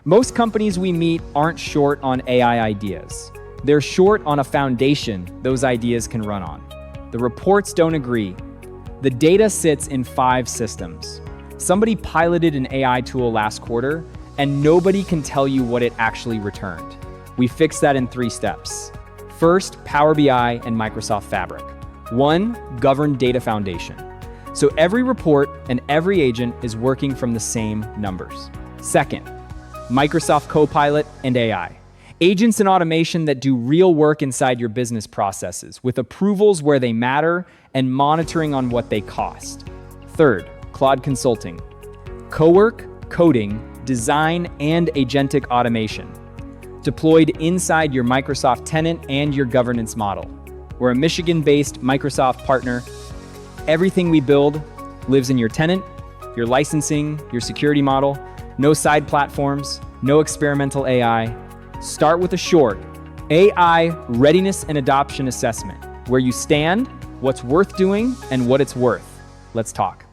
Most companies we meet aren't short on AI ideas. They're short on a foundation those ideas can run on. The reports don't agree. The data sits in 5 systems. Somebody piloted an AI tool last quarter, and nobody can tell you what it actually returned. We fixed that in 3 steps. First, Power BI and Microsoft Fabric. 1, governed data foundation. So every report and every agent is working from the same numbers. Second, Microsoft Copilot and AI. Agents and automation that do real work inside your business processes, with approvals where they matter and monitoring on what they cost. Third, Claude Consulting. Cowork, coding, design, and agentic automation. Deployed inside your Microsoft tenant and your governance model. We're a Michigan-based Microsoft partner. Everything we build lives in your tenant, your licensing, your security model. No side platforms, no experimental AI. Start with a short AI readiness and adoption assessment, where you stand, what's worth doing, and what it's worth. Let's talk.